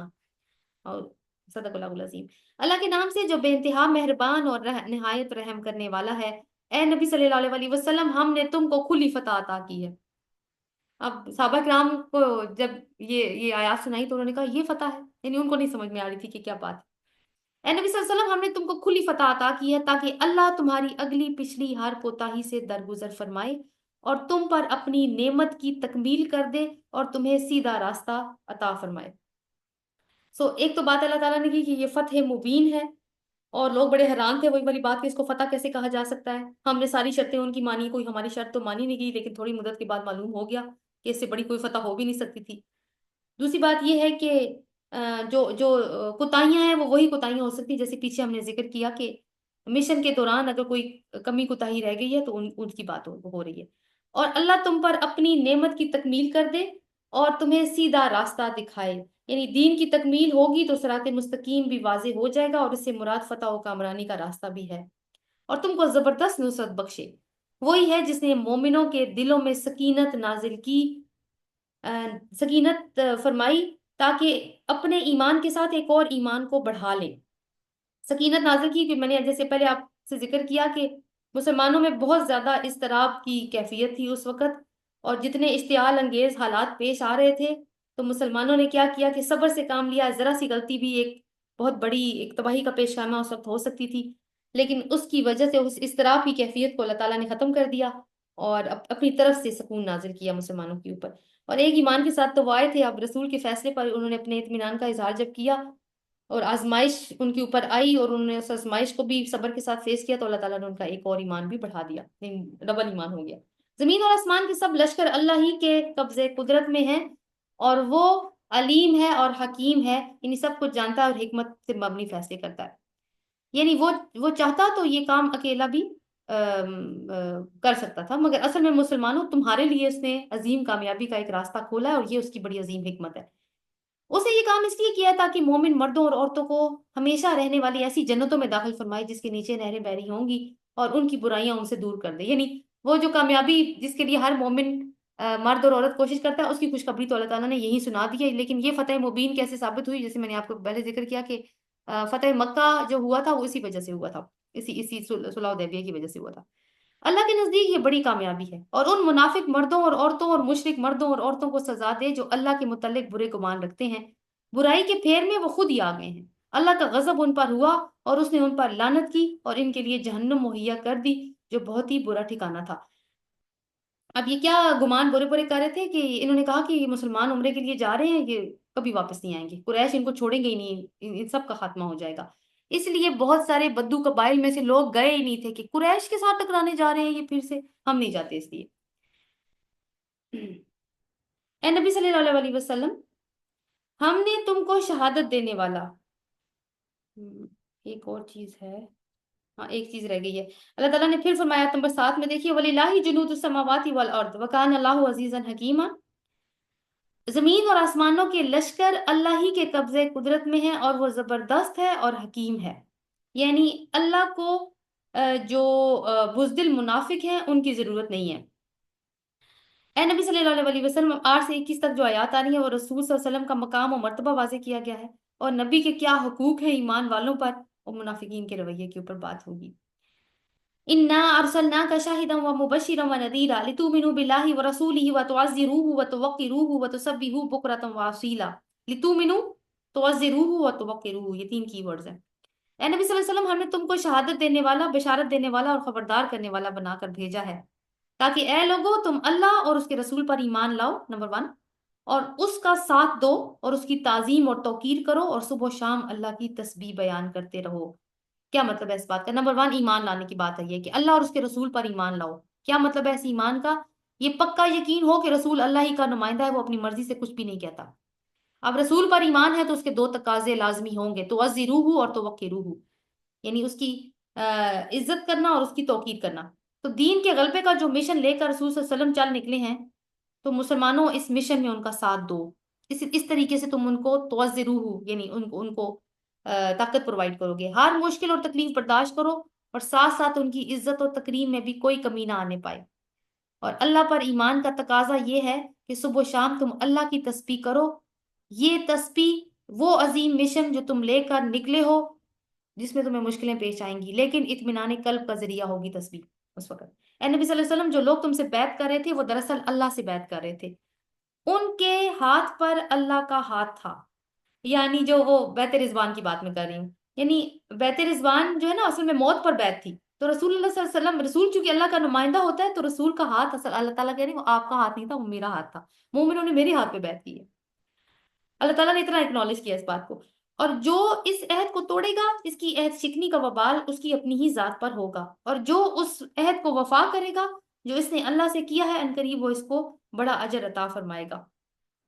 [SPEAKER 1] اور صدق اللہ العظیم۔ اللہ کے نام سے جو بے انتہا مہربان اور نہایت رحم کرنے والا ہے۔ اے نبی صلی اللہ علیہ وسلم، ہم نے تم کو کھلی فتح عطا کی ہے۔ اب صحابہ کرام کو جب یہ آیات سنائی تو انہوں نے کہا یہ فتح ہے، یعنی ان کو نہیں سمجھ میں آ رہی تھی کہ کیا بات ہے۔ اے نبی صلی اللہ علیہ وسلم، ہم نے تم کو کھلی فتح عطا کی ہے تاکہ اللہ تمہاری اگلی پچھلی ہر کوتاہی سے درگزر فرمائے اور تم پر اپنی نعمت کی تکمیل کر دے اور تمہیں سیدھا راستہ عطا فرمائے۔ ایک تو بات اللہ تعالیٰ نے کی کہ یہ فتح مبین ہے، اور لوگ بڑے حیران تھے، وہی والی بات کہ اس کو فتح کیسے کہا جا سکتا ہے؟ ہم نے ساری شرطیں ان کی مانی، کوئی ہماری شرط تو مانی نہیں گئی، لیکن تھوڑی مدت کے بعد معلوم ہو گیا کہ اس سے بڑی کوئی فتح ہو بھی نہیں سکتی تھی۔ دوسری بات یہ ہے کہ جو کوتاہیاں ہیں وہ وہی کوتاہیاں ہو سکتی، جیسے پیچھے ہم نے ذکر کیا کہ مشن کے دوران اگر کوئی کمی کوتاہی رہ گئی ہے تو ان کی بات ہو رہی ہے۔ اور اللہ تم پر اپنی نعمت کی تکمیل کر دے اور تمہیں سیدھا راستہ دکھائے، یعنی دین کی تکمیل ہوگی تو صراط مستقیم بھی واضح ہو جائے گا، اور اس سے مراد فتح و کامرانی کا راستہ بھی ہے، اور تم کو زبردست نصرت بخشے۔ وہی ہے جس نے مومنوں کے دلوں میں سکینت نازل کی، سکینت فرمائی، تاکہ اپنے ایمان کے ساتھ ایک اور ایمان کو بڑھا لیں۔ سکینت نازل کی کہ میں نے جیسے پہلے آپ سے ذکر کیا کہ مسلمانوں میں بہت زیادہ اضطراب کی کیفیت تھی اس وقت، اور جتنے اشتعال انگیز حالات پیش آ رہے تھے تو مسلمانوں نے کیا کیا کہ صبر سے کام لیا۔ ذرا سی غلطی بھی ایک بہت بڑی ایک تباہی کا پیش خیمہ اس وقت ہو سکتی تھی، لیکن اس کی وجہ سے اس اضطراب کی کیفیت کو اللہ تعالیٰ نے ختم کر دیا اور اپنی طرف سے سکون نازل کیا مسلمانوں کے اوپر۔ اور ایک ایمان کے ساتھ تو وہ آئے تھے، اب رسول کے فیصلے پر انہوں نے اپنے اطمینان کا اظہار جب کیا اور آزمائش ان کے اوپر آئی اور انہوں نے اس آزمائش کو بھی صبر کے ساتھ فیس کیا، تو اللہ تعالیٰ نے ان کا ایک اور ایمان بھی بڑھا دیا، ڈبل ایمان ہو گیا۔ زمین اور آسمان کے سب لشکر اللہ ہی کے قبضے قدرت میں ہیں، اور وہ علیم ہے اور حکیم ہے، یعنی سب کچھ جانتا ہے اور حکمت سے مبنی فیصلے کرتا ہے۔ یعنی وہ چاہتا تو یہ کام اکیلا بھی کر سکتا تھا، مگر اصل میں مسلمانوں تمہارے لیے اس نے عظیم کامیابی کا ایک راستہ کھولا ہے، اور یہ اس کی بڑی عظیم حکمت ہے۔ اسے یہ کام اس لیے کیا ہے تاکہ مومن مردوں اور عورتوں کو ہمیشہ رہنے والی ایسی جنتوں میں داخل فرمائے جس کے نیچے نہریں بہری ہوں گی، اور ان کی برائیاں ان سے دور کر دے۔ یعنی وہ جو کامیابی جس کے لیے ہر مومن مرد اور عورت کوشش کرتا ہے، اس کی خوشخبری تو اللہ تعالیٰ نے یہی سنا دی ہے۔ لیکن یہ فتح مبین کیسے ثابت ہوئی؟ جیسے میں نے آپ کو پہلے ذکر کیا کہ فتح مکہ جو ہوا تھا وہ اسی وجہ سے ہوا تھا، اسی صلح حدیبیہ کی وجہ سے ہوا تھا۔ اللہ کے نزدیک یہ بڑی کامیابی ہے، اور ان منافق مردوں اور عورتوں اور مشرک مردوں اور عورتوں کو سزا دے جو اللہ کے متعلق برے گمان رکھتے ہیں، برائی کے پھیر میں وہ خود ہی آ گئے ہیں۔ اللہ کا غضب ان پر ہوا اور اس نے ان پر لعنت کی اور ان کے لیے جہنم مہیا کر دی جو بہت ہی برا ٹھکانہ تھا۔ اب یہ کیا گمان برے برے کر رہے تھے کہ انہوں نے کہا کہ یہ مسلمان عمرے کے لیے جا رہے ہیں، یہ کبھی واپس نہیں آئیں گے، قریش ان کو چھوڑیں گے ہی نہیں، ان سب کا خاتمہ ہو جائے گا۔ اس لیے بہت سارے بدو قبائل میں سے لوگ گئے ہی نہیں تھے کہ قریش کے ساتھ ٹکرانے جا رہے ہیں یہ، پھر سے ہم نہیں جاتے اس لیے۔ اے نبی صلی اللہ علیہ وسلم، ہم نے تم کو شہادت دینے والا، ایک اور چیز ہے، ہاں ایک چیز رہ گئی ہے۔ اللہ تعالیٰ نے پھر فرمایا نمبر 7 میں، دیکھیے وَلِلَّهِ جُنُودُ السَّمَاوَاتِ وَالْأَرْضِ وَكَانَ اللَّهُ عَزِيزًا حَكِيمًا۔ زمین اور آسمانوں کے لشکر اللہ ہی کے قبضے قدرت میں ہیں، اور وہ زبردست ہے اور حکیم ہے۔ یعنی اللہ کو جو بزدل منافق ہیں ان کی ضرورت نہیں ہے۔ اے نبی صلی اللہ علیہ وسلم، 8 سے 21 تک جو آیات آ رہی ہیں وہ رسول صلی اللہ علیہ وسلم کا مقام و مرتبہ واضح کیا گیا ہے، اور نبی کے کیا حقوق ہیں ایمان والوں پر اور منافقین کے رویے کے اوپر بات ہوگی۔ انا ارسلناک شاہدا ومبشرا ونذیرا لتؤمنوا باللہ ورسولہ وتعزروہ وتوقروہ وتسبحوہ بکرۃ واصیلا۔ لتؤمنوا، تعزروہ وتوقروہ، یہ 3 کی ورڈز ہیں۔ اے نبی صلی اللہ علیہ وسلم، ہم نے تم کو شہادت دینے والا، بشارت دینے والا اور خبردار کرنے والا بنا کر بھیجا ہے، تاکہ اے لوگو تم اللہ اور اس کے رسول پر ایمان لاؤ، نمبر 1، اور اس کا ساتھ دو اور اس کی تعظیم اور توقیر کرو، اور صبح و شام اللہ کی تسبیح بیان کرتے رہو۔ کیا مطلب ہے اس بات کا؟ نمبر 1 ایمان لانے کی بات ہے، یہ کہ اللہ اور اس کے رسول پر ایمان لاؤ۔ کیا مطلب ہے اس ایمان کا؟ یہ پکا یقین ہو کہ رسول اللہ ہی کا نمائندہ ہے، وہ اپنی مرضی سے کچھ بھی نہیں کہتا۔ اب رسول پر ایمان ہے تو اس کے 2 تقاضے لازمی ہوں گے، تعزروہ اور توقروہ، یعنی اس کی عزت کرنا اور اس کی توقیر کرنا۔ تو دین کے غلبے کا جو مشن لے کر رسول صلی اللہ علیہ وسلم چل نکلے ہیں، تو مسلمانوں اس مشن میں ان کا ساتھ دو، اس طریقے سے تم ان کو توزروہ، یعنی ان کو طاقت پرووائڈ کرو گے، ہر مشکل اور تکلیف برداشت کرو، اور ساتھ ساتھ ان کی عزت اور تکریم میں بھی کوئی کمی نہ آنے پائے۔ اور اللہ پر ایمان کا تقاضا یہ ہے کہ صبح و شام تم اللہ کی تسبیح کرو، یہ تسبیح وہ عظیم مشن جو تم لے کر نکلے ہو، جس میں تمہیں مشکلیں پیش آئیں گی لیکن اطمینان قلب کا ذریعہ ہوگی تسبیح اس وقت۔ اے نبی صلی اللہ علیہ وسلم، جو لوگ تم سے بیعت کر رہے تھے وہ دراصل اللہ سے بیعت کر رہے تھے، ان کے ہاتھ پر اللہ کا ہاتھ تھا، یعنی جو وہ بیعت رضوان کی بات میں کر رہی ہوں، یعنی بیعت رضوان جو ہے نا اصل میں موت پر بیعت تھی، تو رسول اللہ صلی اللہ علیہ وسلم، رسول چونکہ اللہ کا نمائندہ ہوتا ہے، تو رسول کا ہاتھ اصل اللہ تعالیٰ کہہ رہے ہیں وہ آپ کا ہاتھ نہیں تھا، وہ میرا ہاتھ تھا، مومنوں نے میرے ہاتھ پہ بیعت کی ہے۔ اللہ تعالیٰ نے اتنا اکنالج کیا اس بات کو، اور جو اس عہد کو توڑے گا اس کی عہد شکنی کا وبال اس کی اپنی ہی ذات پر ہوگا، اور جو اس عہد کو وفا کرے گا جو اس نے اللہ سے کیا ہے، عنقریب وہ اس کو بڑا اجر عطا فرمائے گا۔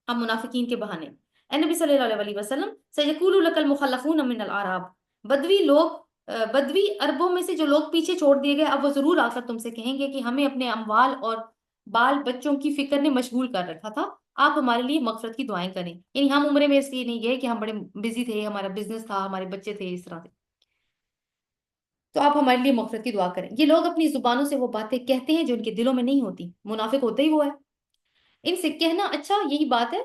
[SPEAKER 1] اب منافقین کے بہانے، اے نبی صلی اللہ علیہ وسلم، سیقول لک المخلفون من الاعراب، بدوی لوگ، بدوی عربوں میں سے جو لوگ پیچھے چھوڑ دیے گئے، اب وہ ضرور آ کر تم سے کہیں گے کہ ہمیں اپنے اموال اور بال بچوں کی فکر نے مشغول کر رکھا تھا، آپ ہمارے لیے مغفرت کی دعائیں کریں، یعنی ہم عمرے میں اس لیے نہیں گئے کہ ہم بڑے بزی تھے، ہمارا بزنس تھا، ہمارے بچے تھے، اس طرح سے، تو آپ ہمارے لیے مغفرت کی دعا کریں۔ یہ لوگ اپنی زبانوں سے وہ باتیں کہتے ہیں جو ان کے دلوں میں نہیں ہوتی، منافق ہوتے ہی وہ ہے، ان سے کہنا اچھا یہی بات ہے،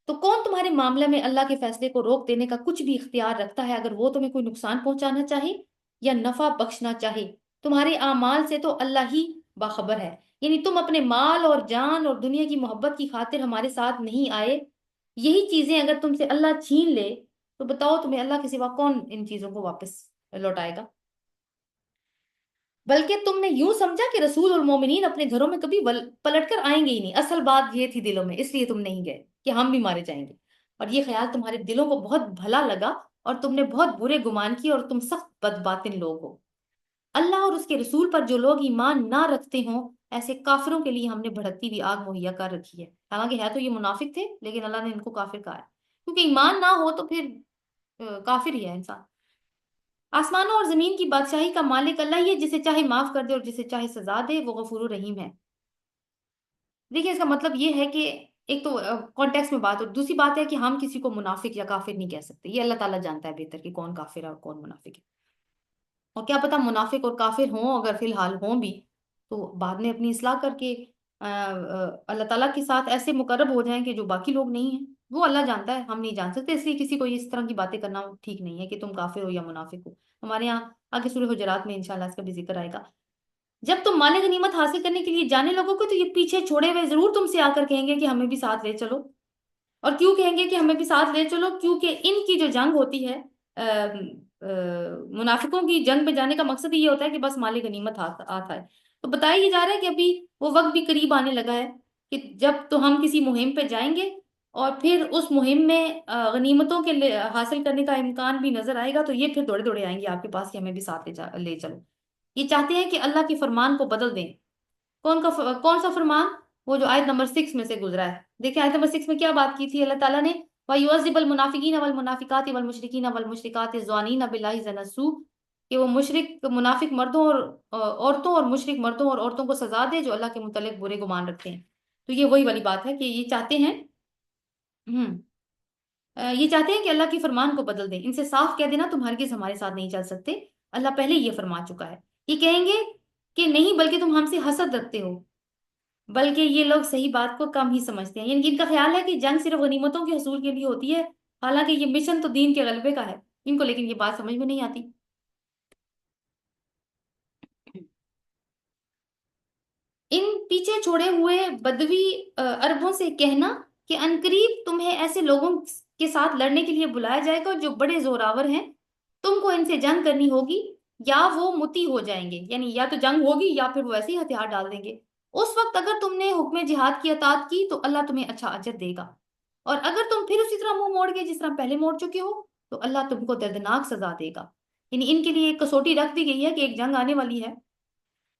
[SPEAKER 1] تو کون تمہارے معاملے میں اللہ کے فیصلے کو روک دینے کا کچھ بھی اختیار رکھتا ہے اگر وہ تمہیں کوئی نقصان پہنچانا چاہے یا نفع بخشنا چاہے؟ تمہارے اعمال سے تو اللہ ہی باخبر ہے، یعنی تم اپنے مال اور جان اور دنیا کی محبت کی خاطر ہمارے ساتھ نہیں آئے، یہی چیزیں اگر تم سے اللہ چھین لے تو بتاؤ تمہیں اللہ کے سوا کون ان چیزوں کو واپس لوٹائے گا؟ بلکہ تم نے یوں سمجھا کہ رسول اور مومنین اپنے گھروں میں کبھی پلٹ کر آئیں گے ہی نہیں، اصل بات یہ تھی دلوں میں، اس لیے تم نہیں گئے کہ ہم بھی مارے جائیں گے، اور یہ خیال تمہارے دلوں کو بہت بھلا لگا اور تم نے بہت برے گمان کیے اور تم سخت بدباطن لوگ ہو۔ اللہ اور اس کے رسول پر جو لوگ ایمان نہ رکھتے ہوں ایسے کافروں کے لیے ہم نے بھڑکتی ہوئی آگ مہیا کر رکھی ہے، حالانکہ ہے تو یہ منافق تھے لیکن اللہ نے ان کو کافر کہا ہے، کیونکہ ایمان نہ ہو تو پھر کافر ہی ہے انسان۔ آسمانوں اور زمین کی بادشاہی کا مالک اللہ ہی ہے، جسے چاہے معاف کر دے اور جسے چاہے سزا دے، وہ غفور الرحیم ہے۔ دیکھیے اس کا مطلب یہ ہے کہ ایک تو کانٹیکس میں بات، اور دوسری بات ہے کہ ہم کسی کو منافق یا کافر نہیں کہہ سکتے، یہ اللہ تعالیٰ جانتا ہے بہتر کہ کون کافر ہے اور کون منافق ہے، اور کیا پتہ منافق اور کافر ہوں اگر فی الحال ہوں بھی تو بعد میں اپنی اصلاح کر کے اللہ تعالیٰ کے ساتھ ایسے مقرب ہو جائیں کہ جو باقی لوگ نہیں ہیں، وہ اللہ جانتا ہے، ہم نہیں جان سکتے، اس لیے کسی کو اس طرح کی باتیں کرنا ٹھیک نہیں ہے کہ تم کافر ہو یا منافق ہو۔ ہمارے یہاں آگے سورہ حجرات میں انشاءاللہ اس کا بھی ذکر آئے گا۔ جب تم مال غنیمت حاصل کرنے کے لیے جانے لگو گے تو یہ پیچھے چھوڑے ہوئے ضرور تم سے آ کر کہیں گے کہ ہمیں بھی ساتھ لے چلو، اور کیوں کہیں گے کہ ہمیں بھی ساتھ لے چلو؟ کیونکہ ان کی جو جنگ ہوتی ہے، منافقوں کی جنگ میں جانے کا مقصد یہ ہوتا ہے کہ بس مال غنیمت آتا ہے، تو بتایا یہ جا رہا ہے کہ ابھی وہ وقت بھی قریب آنے لگا ہے کہ جب تو ہم کسی مہم پہ جائیں گے اور پھر اس مہم میں غنیمتوں کے حاصل کرنے کا امکان بھی نظر آئے گا، تو یہ پھر دوڑے دوڑے آئیں گے آپ کے پاس کہ ہمیں بھی ساتھ لے چلو۔ یہ چاہتے ہیں کہ اللہ کے فرمان کو بدل دیں۔ کون سا فرمان؟ وہ جو آیت نمبر 6 میں سے گزرا ہے، دیکھیں آیت نمبر 6 میں کیا بات کی تھی اللہ تعالیٰ نے، وَيُعَذِّبَ الْمُنَافِقِينَ وَالْمُنَافِقَاتِ وَالْمُشْرِكِينَ وَالْمُشْرِكَاتِ الظَّانِينَ بِاللَّهِ ظَنَّ السُّوءِ، کہ وہ منافق مردوں اور عورتوں اور مشرک مردوں اور عورتوں کو سزا دے جو اللہ کے متعلق برے گمان رکھتے ہیں۔ تو یہ وہی والی بات ہے کہ یہ چاہتے ہیں، یہ چاہتے ہیں کہ اللہ کے فرمان کو بدل دیں، ان سے صاف کہہ دینا تم ہرگز ہمارے ساتھ نہیں چل سکتے، اللہ پہلے یہ فرما چکا ہے۔ یہ کہیں گے کہ نہیں بلکہ تم ہم سے حسد رکھتے ہو، بلکہ یہ لوگ صحیح بات کو کم ہی سمجھتے ہیں، یعنی ان کا خیال ہے کہ جنگ صرف غنیمتوں کے حصول کے لیے ہوتی ہے، حالانکہ یہ مشن تو دین کے غلبے کا ہے، ان کو لیکن یہ بات سمجھ میں نہیں آتی۔ ان پیچھے چھوڑے ہوئے بدوی عربوں سے کہنا کہ عنقریب تمہیں ایسے لوگوں کے ساتھ لڑنے کے لیے بلایا جائے گا جو بڑے زوراور ہیں، تم کو ان سے جنگ کرنی ہوگی یا وہ متی ہو جائیں گے، یعنی یا تو جنگ ہوگی یا پھر وہ ایسے ہی ہتھیار ڈال دیں گے۔ اس وقت اگر تم نے حکم جہاد کی اطاعت کی تو اللہ تمہیں اچھا اجر دے گا، اور اگر تم پھر اسی طرح منہ موڑ گئے جس طرح پہلے موڑ چکے ہو تو اللہ تم کو دردناک سزا دے گا۔ یعنی ان کے لیے ایک کسوٹی رکھ دی گئی ہے کہ ایک جنگ آنے والی ہے،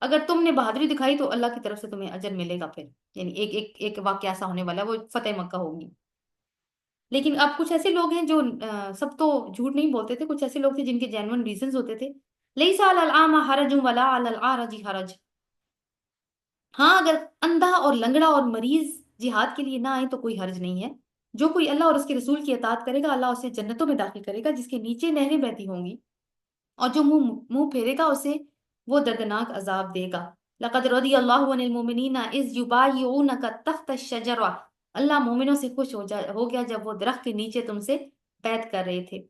[SPEAKER 1] اگر تم نے بہادری دکھائی تو اللہ کی طرف سے تمہیں اجر ملے گا، پھر یعنی ایک واقعہ ایسا ہونے والا ہے، وہ فتح مکہ ہوگی۔ لیکن اب کچھ ایسے لوگ ہیں جو سب تو جھوٹ نہیں بولتے تھے، کچھ ایسے لوگ تھے جن کے جینون ریزنز ہوتے تھے، لیس علی الاعمى حرج ولا علی الاعرج حرج، ہاں اگر اندھا اور لنگڑا اور مریض جہاد کے لیے نہ آئے تو کوئی حرج نہیں ہے. جو کوئی اللہ اور اس کے رسول کی اطاعت کرے گا اللہ اسے جنتوں میں داخل کرے گا جس کے نیچے نہریں بہتی ہوں گی، اور جو منہ منہ پھیرے گا اسے وہ دردناک عذاب دے گا. لقد رضی اللہ عن المؤمنین اذ یبایعونک تحت الشجرہ، اللہ مومنوں سے خوش ہو گیا جب وہ درخت کے نیچے تم سے بیعت کر رہے تھے.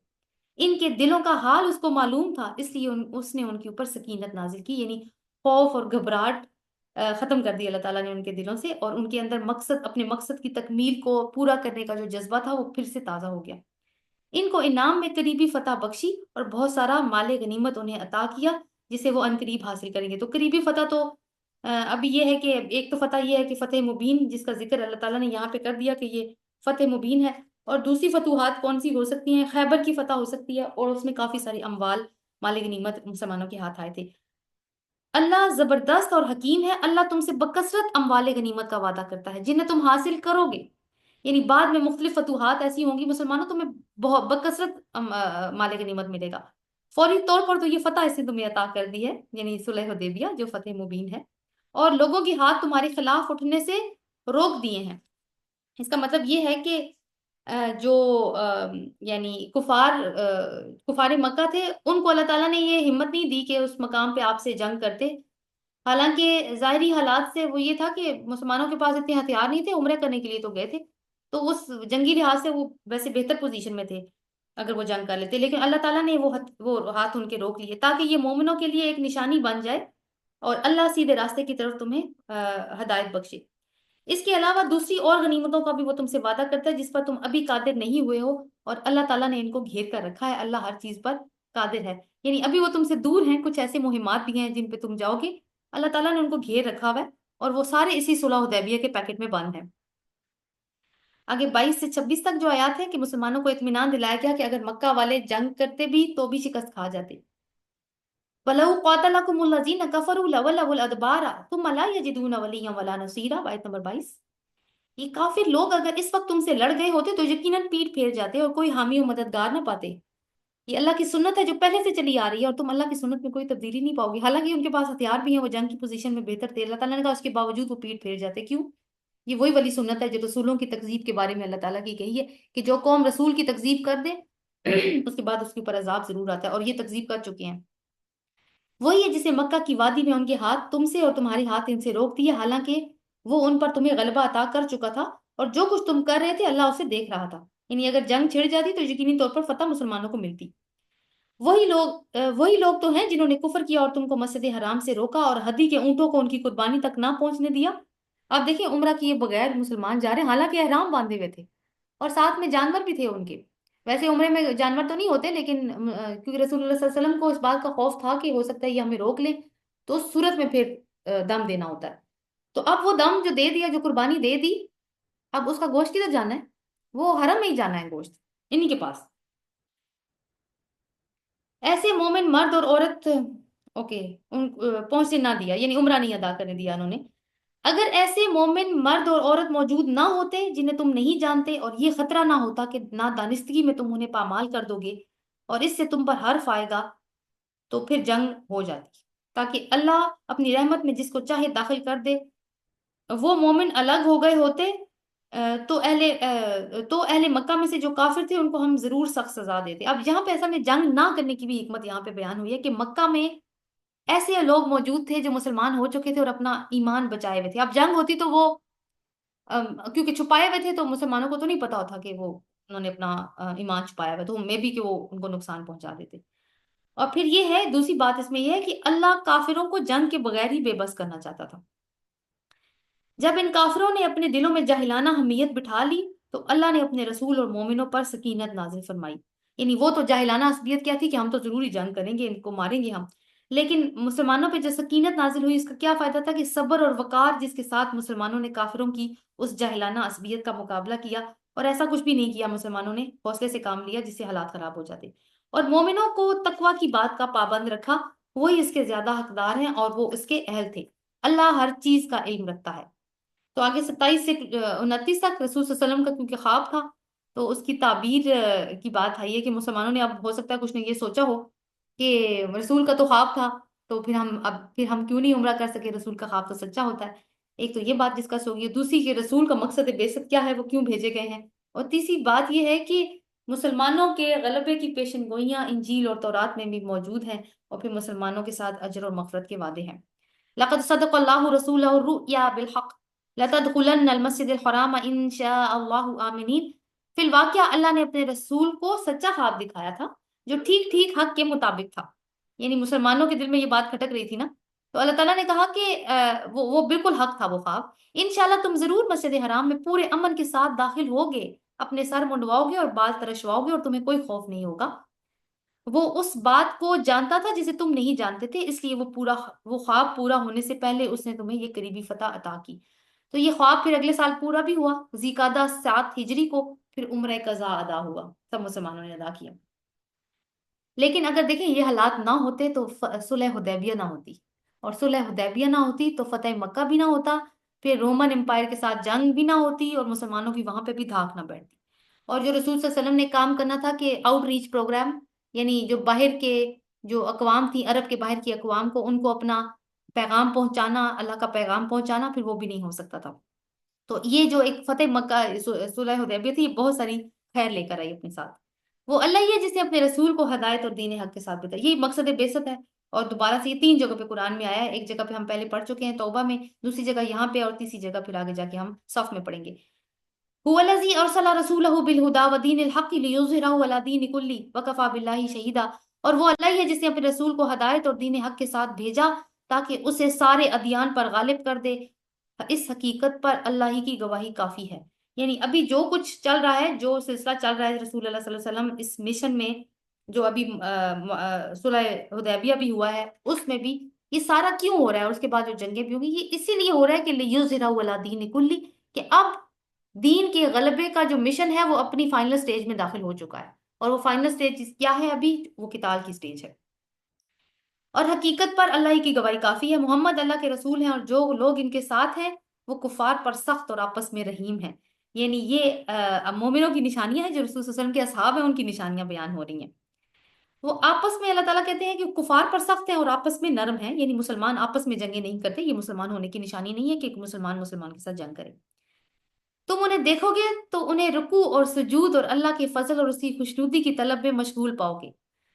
[SPEAKER 1] ان کے دلوں کا حال اس کو معلوم تھا، اس لیے اس نے ان کے اوپر سکینت نازل کی، یعنی خوف اور گھبراہٹ ختم کر دی اللہ تعالیٰ نے ان کے دلوں سے، اور ان کے اندر اپنے مقصد کی تکمیل کو پورا کرنے کا جو جذبہ تھا وہ پھر سے تازہ ہو گیا. ان کو انعام میں قریبی فتح بخشی اور بہت سارا مال غنیمت انہیں عطا کیا جسے وہ عنقریب حاصل کریں گے. تو قریبی فتح تو ابھی یہ ہے کہ ایک تو فتح یہ ہے کہ فتح مبین جس کا ذکر اللہ تعالیٰ نے یہاں پہ کر دیا کہ یہ فتح مبین ہے، اور دوسری فتوحات کون سی ہو سکتی ہیں؟ خیبر کی فتح ہو سکتی ہے، اور اس میں کافی ساری اموال مال غنیمت مسلمانوں کے ہاتھ آئے تھے. اللہ زبردست اور حکیم ہے، اللہ تم سے بکثرت اموال غنیمت کا وعدہ کرتا ہے جنہیں تم حاصل کرو گے. یعنی بعد میں مختلف فتوحات ایسی ہوں گی مسلمانوں، تمہیں بہت بکثرت مال غنیمت ملے گا. فوری طور پر تو یہ فتح اس نے تمہیں عطا کر دی ہے، یعنی صلح حدیبیہ جو فتح مبین ہے، اور لوگوں کے ہاتھ تمہارے خلاف اٹھنے سے روک دیے ہیں. اس کا مطلب یہ ہے کہ جو یعنی کفار مکہ تھے ان کو اللہ تعالیٰ نے یہ ہمت نہیں دی کہ اس مقام پہ آپ سے جنگ کرتے. حالانکہ ظاہری حالات سے وہ یہ تھا کہ مسلمانوں کے پاس اتنے ہتھیار نہیں تھے، عمرہ کرنے کے لیے تو گئے تھے، تو اس جنگی لحاظ سے وہ ویسے بہتر پوزیشن میں تھے اگر وہ جنگ کر لیتے، لیکن اللہ تعالیٰ نے وہ ہاتھ ان کے روک لیے تاکہ یہ مومنوں کے لیے ایک نشانی بن جائے اور اللہ سیدھے راستے کی طرف تمہیں ہدایت بخشے. اس کے علاوہ دوسری اور غنیمتوں کا بھی وہ تم سے وعدہ کرتا ہے جس پر تم ابھی قادر نہیں ہوئے ہو، اور اللہ تعالیٰ نے ان کو گھیر کر رکھا ہے. اللہ ہر چیز پر قادر ہے، یعنی ابھی وہ تم سے دور ہیں، کچھ ایسے مہمات بھی ہیں جن پہ تم جاؤ گے، اللہ تعالیٰ نے ان کو گھیر رکھا ہوا ہے، اور وہ سارے اسی صلح حدیبیہ کے پیکٹ میں بند ہیں. آگے 22 سے 26 تک جو آیات ہے کہ مسلمانوں کو اطمینان دلایا گیا کہ اگر مکہ والے جنگ کرتے بھی تو بھی شکست کھا جاتے. وَلَوْ قَاتَلَكُمُ الَّذِينَ كَفَرُوا لَوَلَّوُا الْأَدْبَارَ ثُمَّ لَا يَجِدُونَ وَلِيًّا وَلَا نَصِيرًا. آیت نمبر 22. یہ کافر لوگ اگر اس وقت تم سے لڑ گئے ہوتے تو یقیناً پیٹ پھیر جاتے اور کوئی حامی و مددگار نہ پاتے. یہ اللہ کی سنت ہے جو پہلے سے چلی آ رہی ہے، اور تم اللہ کی سنت میں کوئی تبدیلی نہیں پاؤ گی. حالانکہ ان کے پاس ہتھیار بھی ہیں، وہ جنگ کی پوزیشن میں بہتر تھے، اللہ تعالیٰ نے کہا اس کے باوجود وہ پیٹ پھیر جاتے. کیوں؟ یہ وہی والی سنت ہے جو رسولوں کی تکذیب کے بارے میں اللہ تعالیٰ کی کہی ہے کہ جو قوم رسول کی تکذیب کر دے اس کے بعد اس کے اوپر عذاب ضرور آتا ہے، اور یہ تکذیب کر چکے ہیں. وہی ہے جسے مکہ کی وادی میں ان کے ہاتھ تم سے اور تمہارے ہاتھ ان سے روک دیے، حالانکہ وہ ان پر تمہیں غلبہ عطا کر چکا تھا، اور جو کچھ تم کر رہے تھے اللہ اسے دیکھ رہا تھا. یعنی اگر جنگ چھڑ جاتی تو یقینی طور پر فتح مسلمانوں کو ملتی. وہی لوگ تو ہیں جنہوں نے کفر کیا اور تم کو مسجد حرام سے روکا اور ہدی کے اونٹوں کو ان کی قربانی تک نہ پہنچنے دیا. آپ دیکھیں عمرہ کیے بغیر مسلمان جا رہے ہیں، حالانکہ احرام باندھے ہوئے تھے اور ساتھ میں جانور بھی تھے ان کے. ویسے عمرے میں جانور تو نہیں ہوتے، لیکن کیونکہ رسول اللہ صلی اللہ علیہ وسلم کو اس بات کا خوف تھا کہ ہو سکتا ہے یہ ہمیں روک لیں، تو اس صورت میں پھر دم دینا ہوتا ہے. تو اب وہ دم جو دے دیا، جو قربانی دے دی، اب اس کا گوشت کدھر جانا ہے؟ وہ حرم میں ہی جانا ہے گوشت، انہی کے پاس. ایسے مومن مرد اور عورت اوکے ان پہنچنے نہ دیا، یعنی عمرہ نہیں ادا کرنے دیا انہوں نے. اگر ایسے مومن مرد اور عورت موجود نہ ہوتے جنہیں تم نہیں جانتے، اور یہ خطرہ نہ ہوتا کہ نادانستگی میں تم انہیں پامال کر دو گے اور اس سے تم پر حرف آئے گا، تو پھر جنگ ہو جاتی تاکہ اللہ اپنی رحمت میں جس کو چاہے داخل کر دے. وہ مومن الگ ہو گئے ہوتے تو اہل مکہ میں سے جو کافر تھے ان کو ہم ضرور سخت سزا دیتے. اب یہاں پہ ایسا میں جنگ نہ کرنے کی بھی حکمت یہاں پہ بیان ہوئی ہے کہ مکہ میں ایسے لوگ موجود تھے جو مسلمان ہو چکے تھے اور اپنا ایمان بچائے ہوئے تھے. اب جنگ ہوتی تو وہ کیونکہ چھپائے ہوئے تھے تو مسلمانوں کو تو نہیں پتا ہوتا کہ وہ انہوں نے اپنا ایمان چھپایا ہوا، تو مے بھی کہ وہ ان کو نقصان پہنچا دیتے. اور پھر یہ ہے دوسری بات اس میں یہ ہے کہ اللہ کافروں کو جنگ کے بغیر ہی بے بس کرنا چاہتا تھا. جب ان کافروں نے اپنے دلوں میں جاہلانہ حمیت بٹھا لی تو اللہ نے اپنے رسول اور مومنوں پر سکینت نازل فرمائی. یعنی وہ تو جاہلانہ عصبیت کیا تھی کہ ہم تو ضروری جنگ کریں گے، ان کو ماریں گے ہم، لیکن مسلمانوں پہ جو سکینت نازل ہوئی اس کا کیا فائدہ تھا کہ صبر اور وقار جس کے ساتھ مسلمانوں نے کافروں کی اس جاہلانہ عصبیت کا مقابلہ کیا، اور ایسا کچھ بھی نہیں کیا، مسلمانوں نے حوصلے سے کام لیا جس سے حالات خراب ہو جاتے. اور مومنوں کو تقوی کی بات کا پابند رکھا، وہی اس کے زیادہ حقدار ہیں اور وہ اس کے اہل تھے. اللہ ہر چیز کا علم رکھتا ہے. تو آگے 27 سے 29 تک رسول صلی اللہ علیہ وسلم کا کیونکہ خواب تھا تو اس کی تعبیر کی بات آئی ہے کہ مسلمانوں نے اب ہو سکتا ہے کچھ نے یہ سوچا ہو کہ رسول کا تو خواب تھا تو پھر ہم کیوں نہیں عمرہ کر سکے، رسول کا خواب تو سچا ہوتا ہے. ایک تو یہ بات ڈسکس ہوگی، دوسری کہ رسول کا مقصد بعثت کیا ہے، وہ کیوں بھیجے گئے ہیں، اور تیسری بات یہ ہے کہ مسلمانوں کے غلبے کی پیشن گوئیاں انجیل اور تورات میں بھی موجود ہیں، اور پھر مسلمانوں کے ساتھ اجر اور مغفرت کے وعدے ہیں۔ لقد صدق اللہ رسولہ الرؤیا بالحق لتدخلن المسجد الحرام ان شاء اللہ آمنین۔ فی الواقعہ اللہ نے اپنے رسول کو سچا خواب دکھایا تھا جو ٹھیک ٹھیک حق کے مطابق تھا، یعنی مسلمانوں کے دل میں یہ بات کھٹک رہی تھی نا، تو اللہ تعالیٰ نے کہا کہ وہ بالکل حق تھا وہ خواب، انشاءاللہ تم ضرور مسجد حرام میں پورے امن کے ساتھ داخل ہوگے، اپنے سر منڈواؤ گے اور بال ترشواؤ گے اور تمہیں کوئی خوف نہیں ہوگا۔ وہ اس بات کو جانتا تھا جسے تم نہیں جانتے تھے، اس لیے وہ خواب پورا ہونے سے پہلے اس نے تمہیں یہ قریبی فتح عطا کی۔ تو یہ خواب پھر اگلے سال پورا بھی ہوا، ذی قعدہ 7 ہجری کو پھر عمرہ قضا ادا ہوا، سب مسلمانوں نے ادا کیا۔ لیکن اگر دیکھیں یہ حالات نہ ہوتے تو صلح حدیبیہ نہ ہوتی، اور صلح حدیبیہ نہ ہوتی تو فتح مکہ بھی نہ ہوتا، پھر رومن امپائر کے ساتھ جنگ بھی نہ ہوتی، اور مسلمانوں کی وہاں پہ بھی دھاک نہ بیٹھتی۔ اور جو رسول صلی اللہ علیہ وسلم نے کام کرنا تھا کہ آؤٹ ریچ پروگرام، یعنی جو باہر کے جو اقوام تھی، عرب کے باہر کی اقوام کو، ان کو اپنا پیغام پہنچانا، اللہ کا پیغام پہنچانا، پھر وہ بھی نہیں ہو سکتا تھا۔ تو یہ جو ایک فتح مکہ صلح حدیبیہ تھی، یہ بہت ساری خیر لے کر آئی اپنے ساتھ۔ وہ اللہ ہی ہے جس نے اپنے رسول کو ہدایت اور دین حق کے ساتھ بتایا، یہی مقصد بعثت ہے۔ اور دوبارہ سے یہ 3 جگہ پہ قرآن میں آیا ہے، ایک جگہ پہ ہم پہلے پڑھ چکے ہیں توبہ میں، دوسری جگہ یہاں پہ، اور تیسری جگہ پھر آگے جا کے ہم صف میں پڑھیں گے۔ هو الذی ارسل رسولہ بالہدی ودین الحق لیظہرہ علی دین کلہ وکفی باللہ شہیدا، اور وہ اللہ ہی ہے جس نے اپنے رسول کو ہدایت اور دین حق کے ساتھ بھیجا تاکہ اسے سارے ادیان پر غالب کر دے، اس حقیقت پر اللہ ہی کی گواہی کافی ہے۔ یعنی ابھی جو کچھ چل رہا ہے، جو سلسلہ چل رہا ہے رسول اللہ صلی اللہ علیہ وسلم اس مشن میں، جو ابھی صلح حدیبیہ بھی ہوا ہے، اس میں بھی یہ سارا کیوں ہو رہا ہے، اور اس کے بعد جو جنگیں بھی ہوگی، یہ اسی لیے ہو رہا ہے کہ لیظہرہ علی دین کلہ، کہ اب دین کے غلبے کا جو مشن ہے وہ اپنی فائنل سٹیج میں داخل ہو چکا ہے، اور وہ فائنل سٹیج کیا ہے؟ ابھی وہ قتال کی سٹیج ہے، اور حقیقت پر اللہ ہی کی گواہی کافی ہے۔ محمد اللہ کے رسول ہیں، اور جو لوگ ان کے ساتھ ہیں وہ کفار پر سخت اور آپس میں رحیم ہیں۔ یعنی یہ مومنوں کی نشانیاں ہیں، جو رسول صلی اللہ علیہ وسلم کے اصحاب ہیں ان کی نشانیاں بیان ہو رہی ہیں۔ وہ آپس میں، اللہ تعالیٰ کہتے ہیں کہ کفار پر سخت ہیں اور آپس میں نرم ہیں، یعنی مسلمان آپس میں جنگیں نہیں کرتے، یہ مسلمان ہونے کی نشانی نہیں ہے کہ ایک مسلمان مسلمان کے ساتھ جنگ کرے۔ تم انہیں دیکھو گے تو انہیں رکوع اور سجود اور اللہ کے فضل اور اس کی خوشنودی کی طلب میں مشغول پاؤ گے۔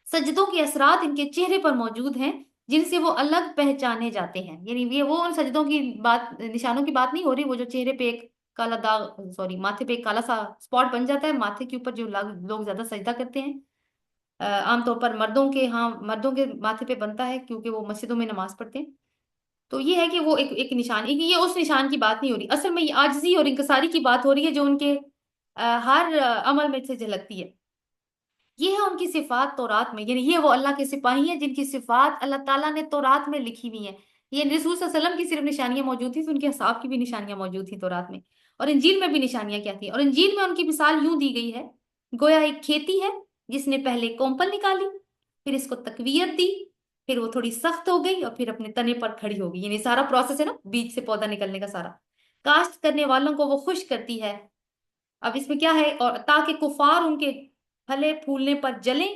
[SPEAKER 1] سجدوں کے اثرات ان کے چہرے پر موجود ہیں جن سے وہ الگ پہچانے جاتے ہیں، یعنی یہ وہ ان سجدوں کی بات، نشانوں کی بات نہیں ہو رہی، وہ جو چہرے پہ ایک کالا داغ، سوری ماتھے پہ ایک کالا سا اسپاٹ بن جاتا ہے ماتھے کے اوپر، جو لوگ زیادہ سجدہ کرتے ہیں، عام طور پر مردوں کے ماتھے پہ بنتا ہے کیونکہ وہ مسجدوں میں نماز پڑھتے ہیں۔ تو یہ ہے کہ وہ ایک نشان، یہ اس نشان کی بات نہیں ہو رہی، اصل میں یہ عاجزی اور انکساری کی بات ہو رہی ہے جو ان کے ہر عمل میں سے جھلکتی ہے۔ یہ ہے ان کی صفات تورات میں، یعنی یہ وہ اللہ کے سپاہی ہیں جن کی صفات اللہ تعالیٰ نے تورات میں لکھی ہوئی ہیں۔ یہ رسول صلی اللہ علیہ وسلم کی صرف نشانیاں موجود تھیں، تو ان کے اصحاب کی بھی نشانیاں موجود تھیں تورات میں، اور انجیل میں بھی نشانیاں کیا تھیں، اور انجیل میں ان کی مثال یوں دی گئی ہے، گویا ایک کھیتی ہے جس نے پہلے کومپل نکالی، پھر اس کو تقویت دی، پھر وہ تھوڑی سخت ہو گئی اور پھر اپنے تنے پر کھڑی ہو گئی، یعنی سارا پروسیس ہے نا، بیج سے پودا نکلنے کا سارا۔ کاشت کرنے والوں کو وہ خوش کرتی ہے، اب اس میں کیا ہے، اور تاکہ کفار ان کے پھلے پھولنے پر جلیں،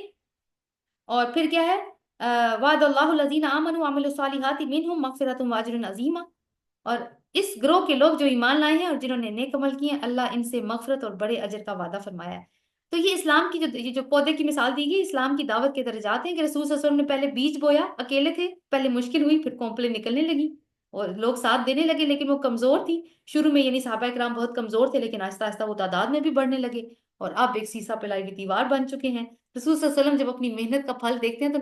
[SPEAKER 1] اور پھر کیا ہے، وعد اللہ الذین آمنوا وعملوا الصالحات منہم مغفرۃ واجر عظیم، اور اس گروہ کے لوگ جو ایمان لائے ہیں اور جنہوں نے نیک عمل کیے ہیں، اللہ ان سے مغفرت اور بڑے اجر کا وعدہ فرمایا ہے۔ تو یہ اسلام کی یہ جو پودے کی مثال دی گئی، اسلام کی دعوت کے درجات ہیں کہ رسول صلی اللہ علیہ وسلم نے پہلے بیج بویا، اکیلے تھے، پہلے مشکل ہوئی، پھر کونپلیں نکلنے لگی اور لوگ ساتھ دینے لگے، لیکن وہ کمزور تھی شروع میں، یعنی صحابہ کرام بہت کمزور تھے، لیکن آہستہ آہستہ وہ تعداد میں بھی بڑھنے لگے، اور اب ایک سیسا پلائی ہوئی دیوار بن چکے ہیں۔ رسول صلی اللہ علیہ وسلم جب اپنی محنت کا پھل دیکھتے ہیں تو